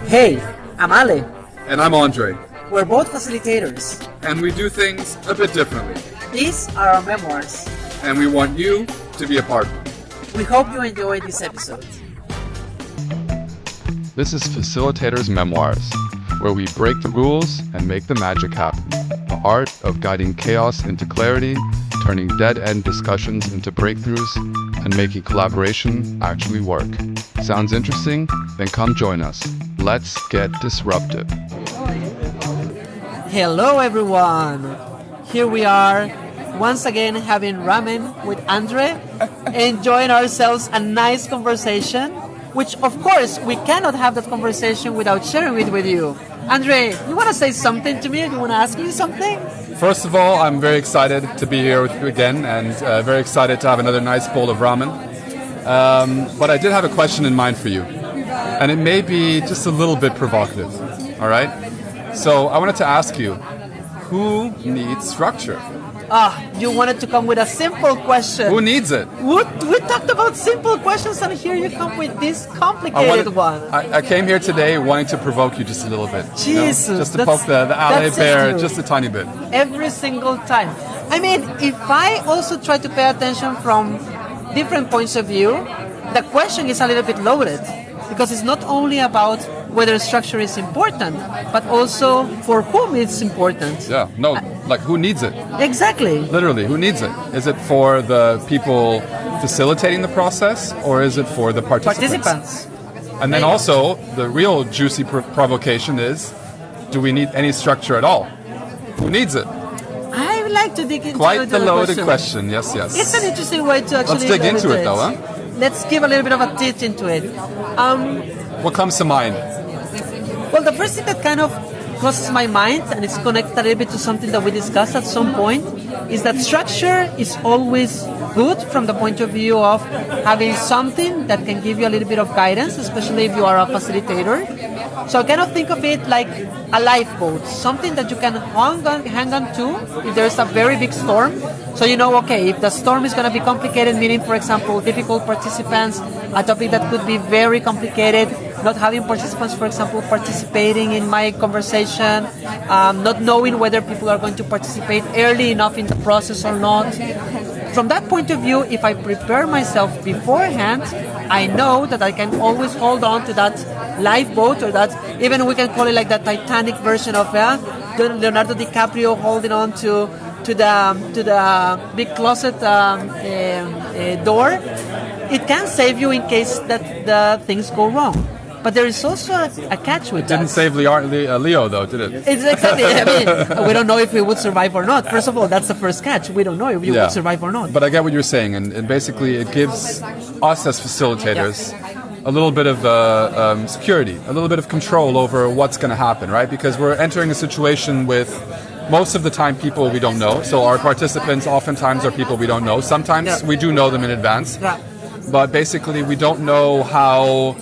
Hey, I'm Ale. And I'm Andre. We're both facilitators. And we do things a bit differently. These are our memoirs. And we want you to be a part. We hope you enjoy this episode. This is Facilitators Memoirs, where we break the rules and make the magic happen. The art of guiding chaos into clarity, turning dead-end discussions into breakthroughs, and making collaboration actually work. Sounds interesting? Then come join us. Let's get disruptive. Hello everyone! Here we are, once again having ramen with Andre, enjoying ourselves a nice conversation, which of course we cannot have that conversation without sharing it with you. Andre, you want to say something to me? You want to ask me something? First of all, I'm very excited to be here with you again and very excited to have another nice bowl of ramen. But I did have a question in mind for you. And it may be just a little bit provocative. All right? So I wanted to ask you, who needs structure? You wanted to come with a simple question. Who needs it? We talked about simple questions and here you come with this complicated one. I came here today wanting to provoke you just a little bit. Jesus. Just to poke the Ale bear just a tiny bit. Every single time. I mean, if I also try to pay attention from different points of view, the question is a little bit loaded. Because it's not only about whether structure is important, but also for whom it's important. Yeah, no, like who needs it? Exactly. Literally, who needs it? Is it for the people facilitating the process, or is it for the participants? And then also, the real juicy provocation is, do we need any structure at all? Who needs it? I would like to dig into quite the loaded question. Yes. It's an interesting way to actually Let's dig into it though, huh? Let's give a little bit of a teach into it. What comes to mind? Well, the first thing that kind of crosses my mind, and it's connected a little bit to something that we discussed at some point, is that structure is always good from the point of view of having something that can give you a little bit of guidance, especially if you are a facilitator. So I kind of think of it like a lifeboat, something that you can hang on to if there's a very big storm. So you know, okay, if the storm is going to be complicated, meaning, for example, difficult participants, a topic that could be very complicated, not having participants, for example, participating in my conversation, not knowing whether people are going to participate early enough in the process or not. From that point of view, if I prepare myself beforehand, I know that I can always hold on to that lifeboat, or that, even we can call it like the Titanic version of Leonardo DiCaprio holding on to the big closet door. It can save you in case that the things go wrong. But there is also a catch with that. It didn't save Leo, though, did it? It's exactly. I mean, we don't know if we would survive or not. First of all, that's the first catch. We don't know if you would survive or not. But I get what you're saying, and basically it gives us as facilitators a little bit of security, a little bit of control over what's going to happen, right? Because we're entering a situation with most of the time people we don't know. So our participants oftentimes are people we don't know. Sometimes we do know them in advance. Yeah. But basically we don't know how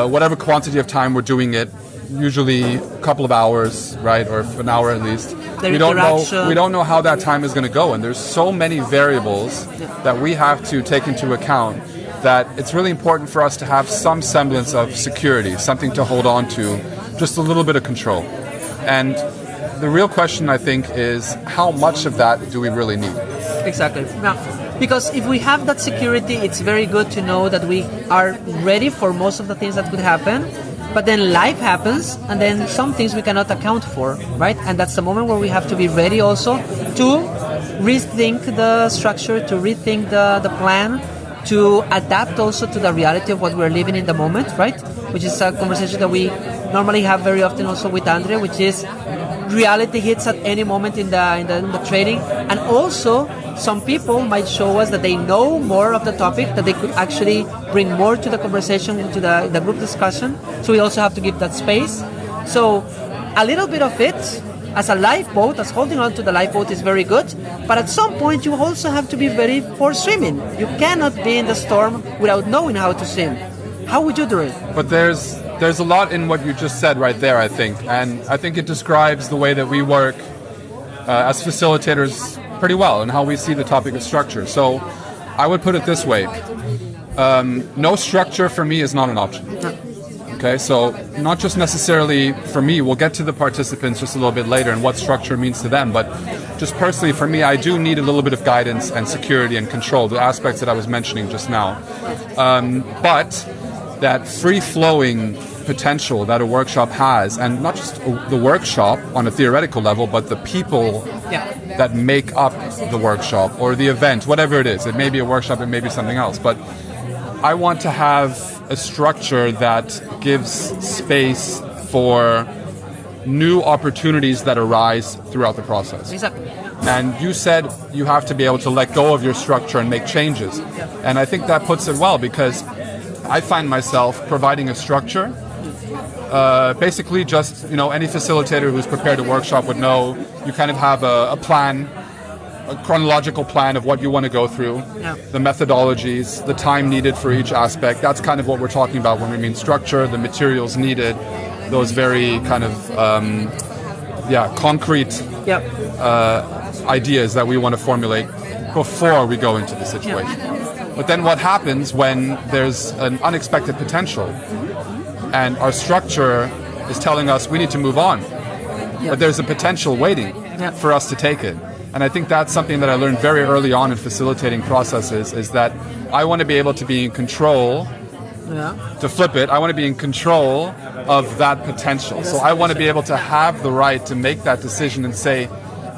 whatever quantity of time we're doing it, usually a couple of hours, right, or an hour at least. We don't know how that time is going to go, and there's so many variables that we have to take into account that it's really important for us to have some semblance of security, something to hold on to, just a little bit of control. And the real question, I think, is how much of that do we really need? Exactly. Yeah. Because if we have that security, it's very good to know that we are ready for most of the things that could happen. But then life happens, and then some things we cannot account for, right? And that's the moment where we have to be ready also to rethink the structure, to rethink the plan, to adapt also to the reality of what we're living in the moment, right? Which is a conversation that we normally have very often also with Andre, which is reality hits at any moment in the training. And also, some people might show us that they know more of the topic, that they could actually bring more to the conversation, into the group discussion. So we also have to give that space. So a little bit of it, as a lifeboat, as holding on to the lifeboat is very good. But at some point, you also have to be ready for swimming. You cannot be in the storm without knowing how to swim. How would you do it? But there's a lot in what you just said right there, I think. And I think it describes the way that we work as facilitators pretty well, and how we see the topic of structure. So I would put it this way. No structure for me is not an option. Okay, so not just necessarily for me, we'll get to the participants just a little bit later and what structure means to them, but just personally for me, I do need a little bit of guidance and security and control, the aspects that I was mentioning just now. But that free-flowing potential that a workshop has, and not just the workshop on a theoretical level, but the people that make up the workshop or the event, whatever it is. It may be a workshop, it may be something else, but I want to have a structure that gives space for new opportunities that arise throughout the process. Exactly. And you said you have to be able to let go of your structure and make changes. And I think that puts it well, because I find myself providing a structure. Basically just, any facilitator who's prepared a workshop would know you kind of have a plan, a chronological plan of what you want to go through, the methodologies, the time needed for each aspect. That's kind of what we're talking about when we mean structure, the materials needed, those very kind of, concrete ideas that we want to formulate before we go into the situation. But then what happens when there's an unexpected potential and our structure is telling us we need to move on, but there's a potential waiting for us to take it. And I think that's something that I learned very early on in facilitating processes, is that I want to be able to be in control, to flip it, I want to be in control of that potential. So I want to be able to have the right to make that decision and say,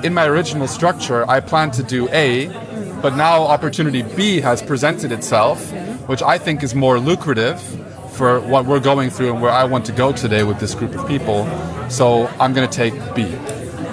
in my original structure, I plan to do A, but now opportunity B has presented itself, which I think is more lucrative for what we're going through and where I want to go today with this group of people. So I'm going to take B.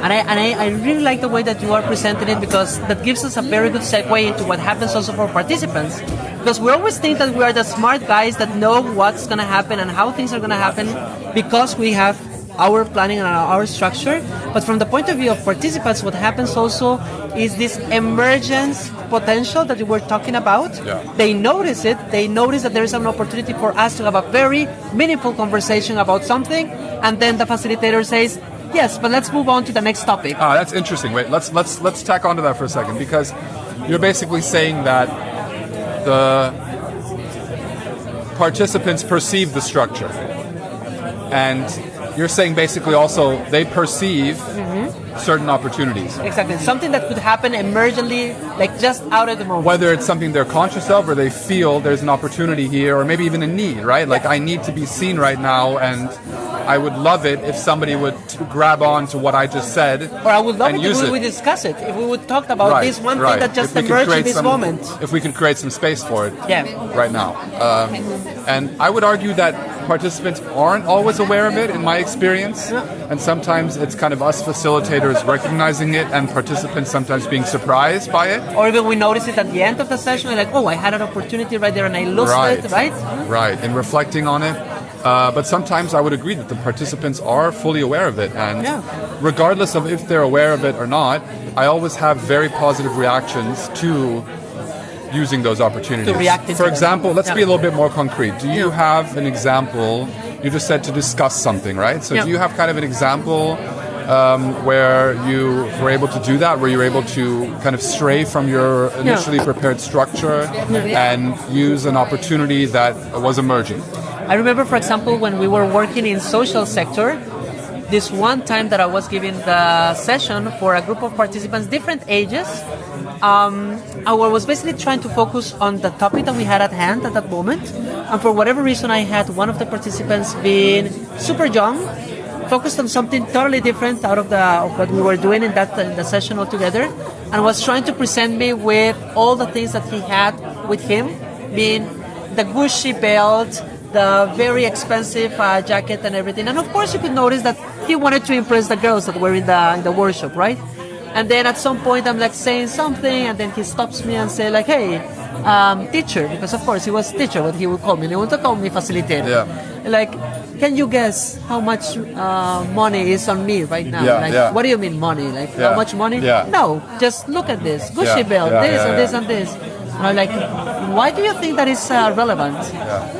And I really like the way that you are presenting it, because that gives us a very good segue into what happens also for participants. Because we always think that we are the smart guys that know what's going to happen and how things are going to happen because we have our planning and our structure. But from the point of view of participants, what happens also is this emergence potential that you were talking about. They notice it. They notice that there is an opportunity for us to have a very meaningful conversation about something. And then the facilitator says, yes, but let's move on to the next topic. That's interesting. Wait, let's tack onto that for a second, because you're basically saying that the participants perceive the structure, and you're saying basically also they perceive certain opportunities. Exactly. Something that could happen emergently, like just out of the moment. Whether it's something they're conscious of or they feel there's an opportunity here, or maybe even a need, right? Like, I need to be seen right now, and I would love it if somebody would grab on to what I just said. Or I would love it if we it. would discuss it. If we would talk about this one thing that just emerged in this moment. If we could create some space for it right now. And I would argue that participants aren't always aware of it, in my experience. And sometimes it's kind of us facilitators recognizing it and participants sometimes being surprised by it. Or even we notice it at the end of the session, and like, oh, I had an opportunity right there and I lost it, right? Right, and reflecting on it. But sometimes I would agree that the participants are fully aware of it, and regardless of if they're aware of it or not, I always have very positive reactions to using those opportunities. For example, let's be a little bit more concrete. Do you have an example? You just said to discuss something, right? So do you have kind of an example where you were able to do that, where you were able to kind of stray from your initially prepared structure and use an opportunity that was emerging? I remember, for example, when we were working in social sector, this one time that I was giving the session for a group of participants, different ages, I was basically trying to focus on the topic that we had at hand at that moment. And for whatever reason, I had one of the participants being super young, focused on something totally different out of what we were doing in the session altogether, and was trying to present me with all the things that he had with him, being the Gucci belt, the very expensive jacket and everything. And of course you could notice that he wanted to impress the girls that were in the workshop, right? And then at some point I'm like saying something, and then he stops me and say like, hey, teacher, because of course he was teacher, what he would call me. He would call me facilitator. Like, can you guess how much money is on me right now? What do you mean money? Like, how much money? No, just look at this. Gucci belt, this and this. And I'm like, why do you think that is relevant?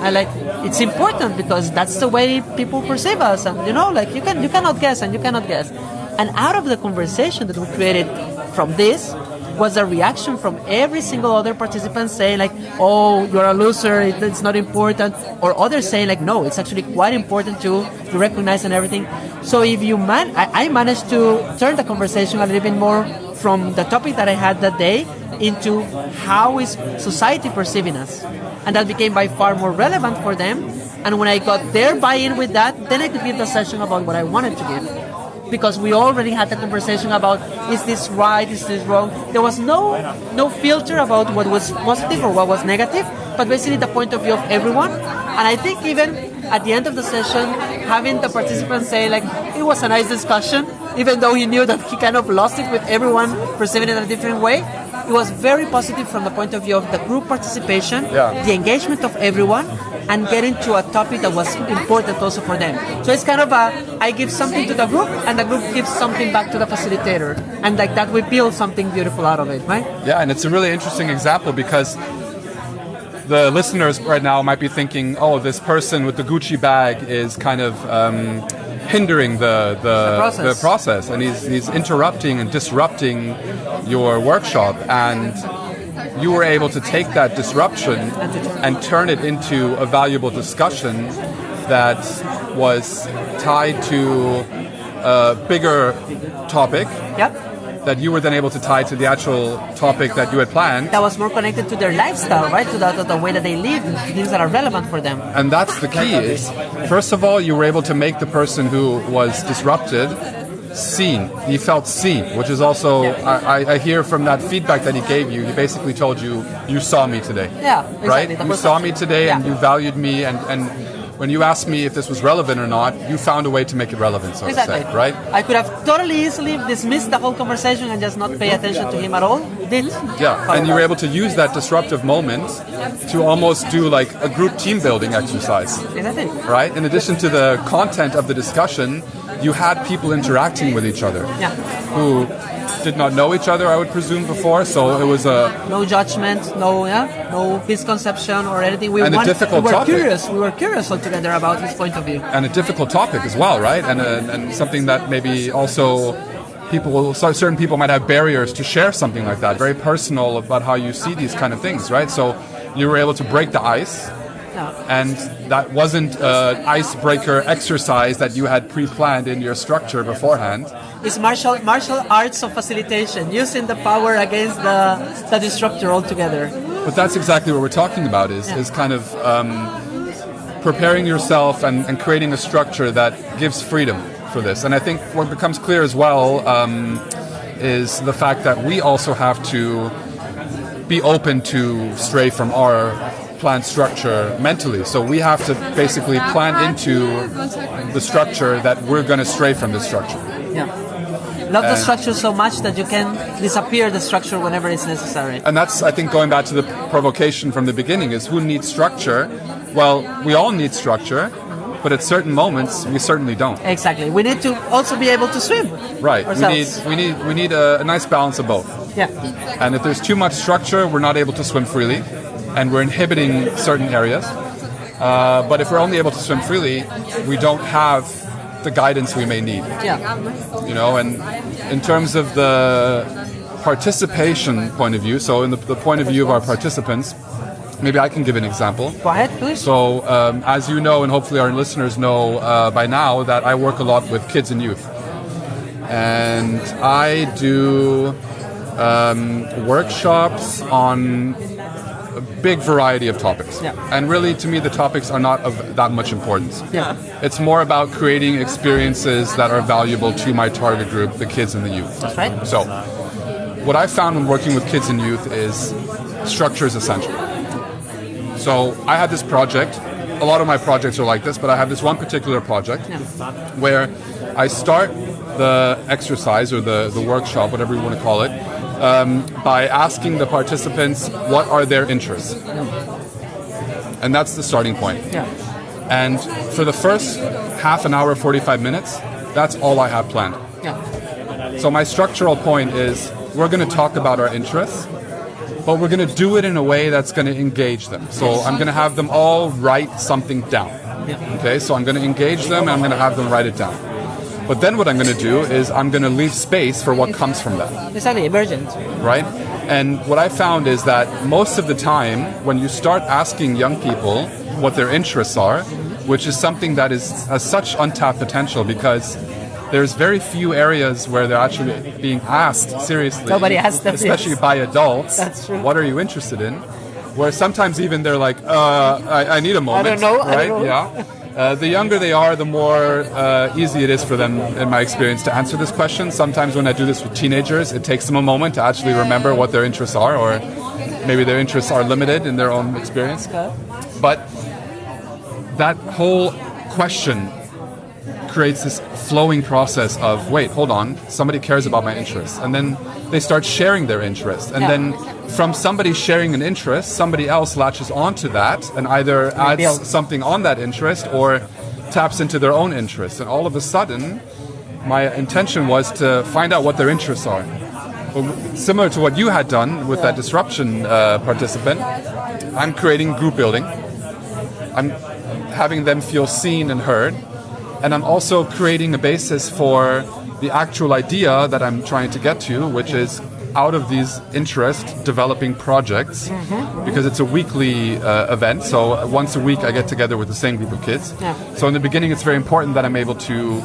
And like, it's important because that's the way people perceive us. And like you cannot guess and you cannot guess. And out of the conversation that we created from this, was a reaction from every single other participant saying like, oh, you're a loser, it's not important, or others saying like, no, it's actually quite important to recognize and everything. So if you I managed to turn the conversation a little bit more from the topic that I had that day into how is society perceiving us, and that became by far more relevant for them. And when I got their buy-in with that, then I could give the session about what I wanted to give, because we already had the conversation about, is this right, is this wrong? There was no filter about what was positive or what was negative, but basically the point of view of everyone. And I think even at the end of the session, having the participants say like, it was a nice discussion, even though he knew that he kind of lost it with everyone perceiving it in a different way, it was very positive from the point of view of the group participation, the engagement of everyone, and getting to a topic that was important also for them. So it's kind of I give something to the group, and the group gives something back to the facilitator, and like that we build something beautiful out of it, right? Yeah, and it's a really interesting example because the listeners right now might be thinking, oh, this person with the Gucci bag is kind of hindering the process, and he's interrupting and disrupting your workshop, and you were able to take that disruption and turn it into a valuable discussion that was tied to a bigger topic. Yep. That you were then able to tie to the actual topic that you had planned. That was more connected to their lifestyle, right? To the way that they live, things that are relevant for them. And that's the key is, first of all, you were able to make the person who was disrupted seen. He felt seen, which is also, I hear from that feedback that he gave you, he basically told you, you saw me today. Yeah, exactly. Right? You saw me today and you valued me, and when you asked me if this was relevant or not, you found a way to make it relevant, so to say, right? I could have totally easily dismissed the whole conversation and just not pay attention to him at all. Did. Yeah, and you were able to use that disruptive moment to almost do like a group team building exercise. Exactly. Right? In addition to the content of the discussion, you had people interacting with each other who did not know each other, I would presume, before, so it was no judgment, no misconception or anything. We were curious altogether about his point of view. And a difficult topic as well, right? And something that maybe also certain people might have barriers to share something like that, very personal about how you see these kind of things, right? So you were able to break the ice. And that wasn't an icebreaker exercise that you had pre-planned in your structure beforehand. It's martial arts of facilitation, using the power against the disruptor altogether. But that's exactly what we're talking about, is kind of preparing yourself and creating a structure that gives freedom for this. And I think what becomes clear as well is the fact that we also have to be open to stray from our planned structure mentally. So we have to basically plan into the structure that we're going to stray from this structure. Yeah. Love the structure so much that you can disappear the structure whenever it's necessary. And that's, I think, going back to the provocation from the beginning, is who needs structure? Well, we all need structure, but at certain moments, we certainly don't. Exactly. We need to also be able to swim. Right. Ourselves. We need a nice balance of both. Yeah. And if there's too much structure, we're not able to swim freely, and we're inhibiting certain areas. But if we're only able to swim freely, we don't have the guidance we may need. Yeah. You know, and in terms of the participation point of view, so in the point of view of our participants, maybe I can give an example. Go ahead, please. So, as you know, and hopefully our listeners know by now, that I work a lot with kids and youth. And I do workshops on a big variety of topics. Yeah. And really, to me, the topics are not of that much importance. Yeah. It's more about creating experiences that are valuable to my target group, the kids and the youth. That's right. So, what I found when working with kids and youth is structure is essential. So, I had this project. A lot of my projects are like this, but I have this one particular project where I start the exercise or the workshop, whatever you want to call it, by asking the participants what are their interests. And that's the starting point. Yeah. And for the first half an hour, 45 minutes, that's all I have planned. Yeah. So my structural point is we're going to talk about our interests, but we're going to do it in a way that's going to engage them. So I'm going to have them all write something down. Yeah. Okay, so I'm going to engage them and I'm going to have them write it down. But then what I'm going to do is I'm going to leave space for what comes from that. Exactly, emergent. Right? And what I found is that most of the time, when you start asking young people what their interests are, which is something that has such untapped potential, because there's very few areas where they're actually being asked seriously. Nobody asks them, especially by adults. That's true. What are you interested in? Where sometimes even they're like, I need a moment. I don't know. Right? I don't know. Yeah. The younger they are, the more easy it is for them, in my experience, to answer this question. Sometimes when I do this with teenagers, it takes them a moment to actually remember what their interests are, or maybe their interests are limited in their own experience. But that whole question creates this flowing process of, wait, hold on, somebody cares about my interests. And then they start sharing their interests. And then from somebody sharing an interest, somebody else latches onto that and either adds something on that interest or taps into their own interests. And all of a sudden, my intention was to find out what their interests are. Well, similar to what you had done with that disruption participant, I'm creating group building. I'm having them feel seen and heard. And I'm also creating a basis for the actual idea that I'm trying to get to, which is out of these interest developing projects, because it's a weekly event. So once a week I get together with the same group of kids. So in the beginning it's very important that I'm able to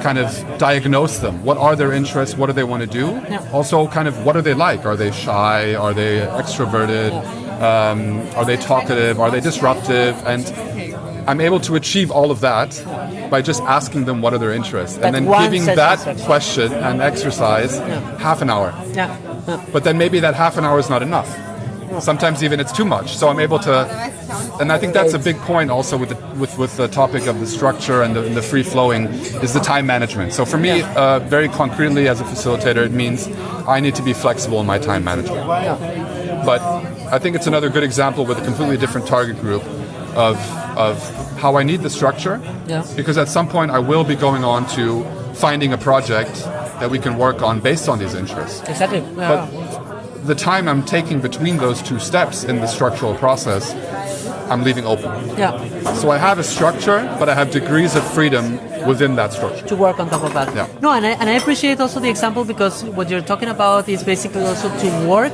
kind of diagnose them. What are their interests? What do they want to do? Also kind of what are they like? Are they shy? Are they extroverted? Are they talkative? Are they disruptive? And I'm able to achieve all of that by just asking them what are their interests. And then giving that question and exercise half an hour. But then maybe that half an hour is not enough. Sometimes even it's too much. So I'm able to, and I think that's a big point also with the topic of the structure and the free flowing, is the time management. So for me, very concretely as a facilitator, it means I need to be flexible in my time management. But I think it's another good example with a completely different target group of how I need the structure, because at some point I will be going on to finding a project that we can work on based on these interests. Exactly. But the time I'm taking between those two steps in the structural process, I'm leaving open. So I have a structure, but I have degrees of freedom within that structure. To work on top of that. No, and I appreciate also the example, because what you're talking about is basically also to work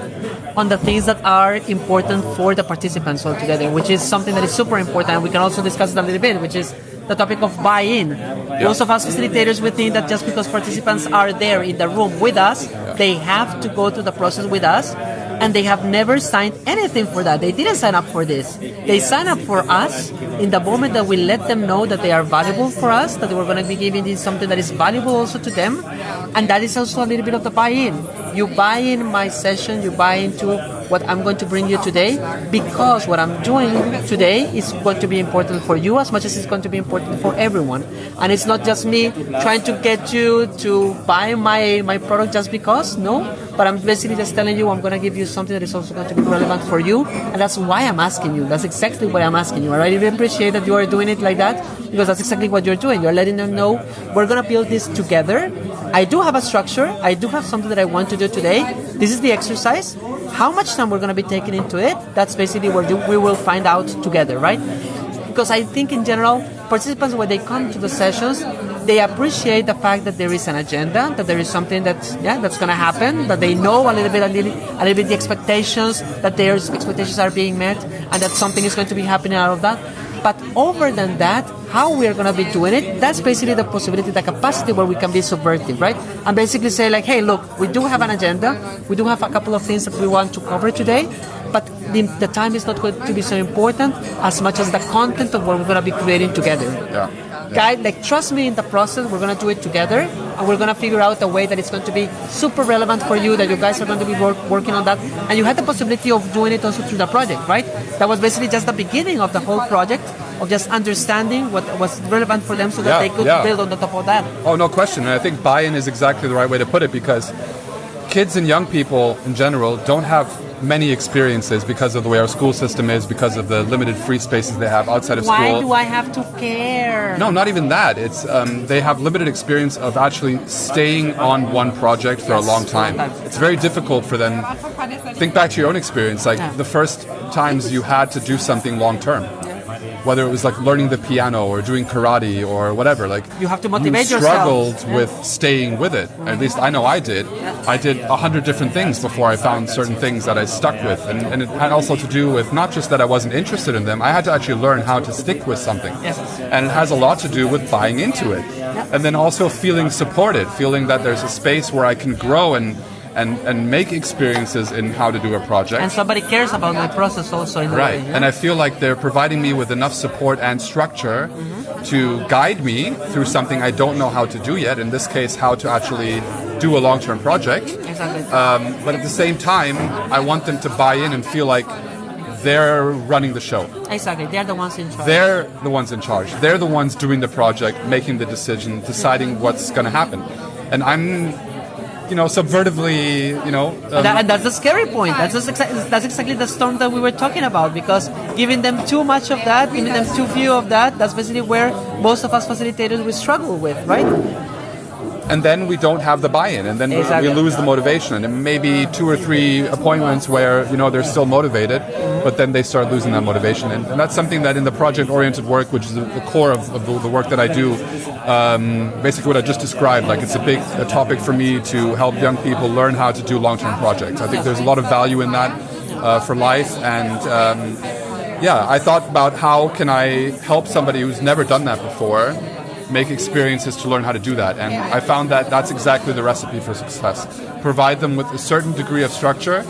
on the things that are important for the participants altogether, which is something that is super important. We can also discuss it a little bit, which is the topic of buy-in. Most of us facilitators, we think that just because participants are there in the room with us, they have to go through the process with us, and they have never signed anything for that. They didn't sign up for this. They sign up for us in the moment that we let them know that they are valuable for us, that we're going to be giving this something that is valuable also to them. And that is also a little bit of the buy-in. You buy in my session, you buy into what I'm going to bring you today, because what I'm doing today is going to be important for you as much as it's going to be important for everyone. And it's not just me trying to get you to buy my product just because, no, but I'm basically just telling you I'm going to give you something that is also going to be relevant for you, and that's why I'm asking you. That's exactly why I'm asking you. I really appreciate that you are doing it like that, because that's exactly what you're doing. You're letting them know we're going to build this together. I do have a structure. I do have something that I want to do today. This is the exercise. How much time we're going to be taking into it, that's basically what we will find out together, right? Because I think in general, participants, when they come to the sessions, they appreciate the fact that there is an agenda, that there is something that's going to happen, that they know a little bit the expectations, that their expectations are being met, and that something is going to be happening out of that. But over than that, how we are going to be doing it, that's basically the possibility, the capacity where we can be subversive, right? And basically say like, hey, look, we do have an agenda. We do have a couple of things that we want to cover today, but the time is not going to be so important as much as the content of what we're going to be creating together. Guys, like, trust me in the process. We're going to do it together, and we're going to figure out a way that it's going to be super relevant for you, that you guys are going to be working on that. And you had the possibility of doing it also through the project, right? That was basically just the beginning of the whole project, of just understanding what was relevant for them so that they could build on the top of that. Oh, no question. And I think buy-in is exactly the right way to put it, because kids and young people in general don't have many experiences because of the way our school system is, because of the limited free spaces they have outside of school. Why do I have to care? No, not even that. It's they have limited experience of actually staying on one project for a long time. It's very difficult for them. Think back to your own experience, like the first times you had to do something long term. whether it was like learning the piano or doing karate or whatever, like you have to motivate you yourself. struggled with staying with it. At least I know I did. I did 100 different things before I found certain things that I stuck with, and it had also to do with not just that I wasn't interested in them. I had to actually learn how to stick with something, and it has a lot to do with buying into it, and then also feeling supported, feeling that there's a space where I can grow and make experiences in how to do a project. And somebody cares about my process also in a right. way. Yeah? And I feel like they're providing me with enough support and structure to guide me through something I don't know how to do yet. In this case, how to actually do a long-term project. Exactly. But at the same time, I want them to buy in and feel like they're running the show. Exactly. They're the ones in charge. They're the ones in charge. They're the ones doing the project, making the decision, deciding what's going to happen. And I'm subvertively, that's the scary point. That's exactly the storm that we were talking about, because giving them too much of that, giving them too few of that, that's basically where most of us facilitators we struggle with, right? And then we don't have the buy-in, and then we lose the motivation. And maybe 2 or 3 appointments where they're still motivated, but then they start losing that motivation. And that's something that in the project-oriented work, which is the core of the work that I do, basically what I just described, like it's a topic for me to help young people learn how to do long-term projects. I think there's a lot of value in that for life, and I thought about how can I help somebody who's never done that before make experiences to learn how to do that. And I found that that's exactly the recipe for success. Provide them with a certain degree of structure,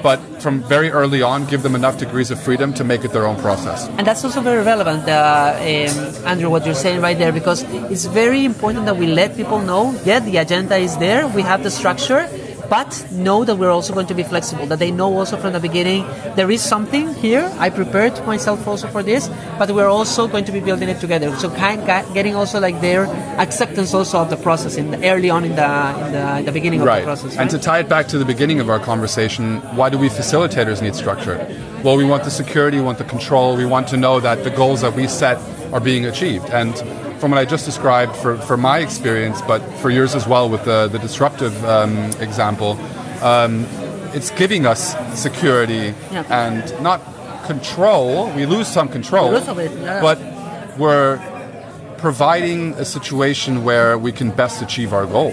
but from very early on, give them enough degrees of freedom to make it their own process. And that's also very relevant, Andrew, what you're saying right there, because it's very important that we let people know, the agenda is there, we have the structure, but know that we're also going to be flexible, that they know also from the beginning, there is something here, I prepared myself also for this, but we're also going to be building it together. So getting also like their acceptance also of the process early on in the beginning of the process. Right? And to tie it back to the beginning of our conversation, why do we facilitators need structure? Well, we want the security, we want the control, we want to know that the goals that we set are being achieved. And from what I just described, for my experience, but for yours as well with the disruptive example, it's giving us security and not control. We lose some control, but we're providing a situation where we can best achieve our goal.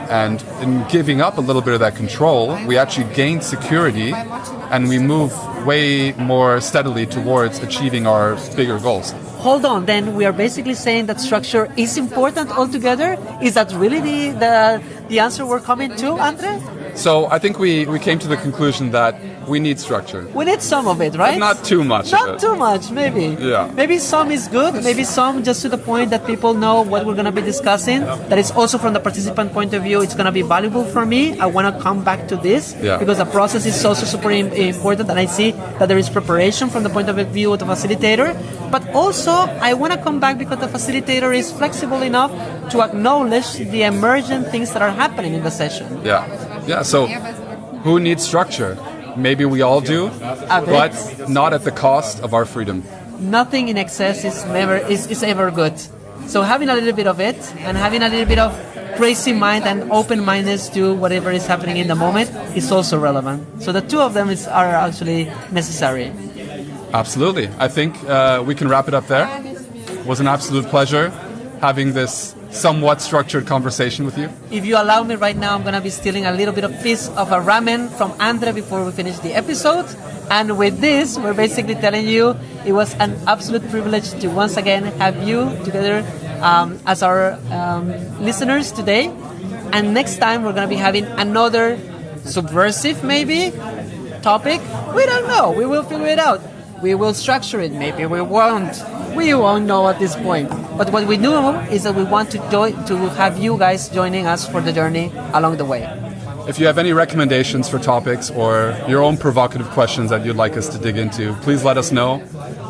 And in giving up a little bit of that control, we actually gain security and we move way more steadily towards achieving our bigger goals. Hold on, then we are basically saying that structure is important altogether? Is that really the answer we're coming to, Andre? So I think we came to the conclusion that we need structure. We need some of it, right? But not too much. Not too much, maybe. Yeah. Maybe some is good, maybe some just to the point that people know what we're going to be discussing. That is also from the participant point of view, it's going to be valuable for me. I want to come back to this because the process is also super important, and I see that there is preparation from the point of view of the facilitator. But also, I want to come back because the facilitator is flexible enough to acknowledge the emergent things that are happening in the session. Yeah, so who needs structure? Maybe we all do, but not at the cost of our freedom. Nothing in excess is ever good. So having a little bit of it and having a little bit of crazy mind and open-mindedness to whatever is happening in the moment is also relevant. So the two of them are actually necessary. Absolutely. I think we can wrap it up there. It was an absolute pleasure having this somewhat structured conversation with you. If you allow me right now, I'm going to be stealing a little bit of piece of a ramen from Andre before we finish the episode. And with this, we're basically telling you it was an absolute privilege to once again have you together as our listeners today. And next time, we're going to be having another subversive, maybe, topic. We don't know. We will figure it out. We will structure it. Maybe we won't. We won't know at this point. But what we do is that we want to have you guys joining us for the journey along the way. If you have any recommendations for topics or your own provocative questions that you'd like us to dig into, please let us know.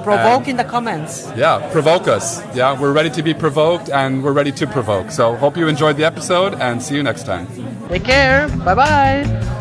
Provoke in the comments. Yeah, provoke us. Yeah, we're ready to be provoked and we're ready to provoke. So hope you enjoyed the episode and see you next time. Take care. Bye-bye.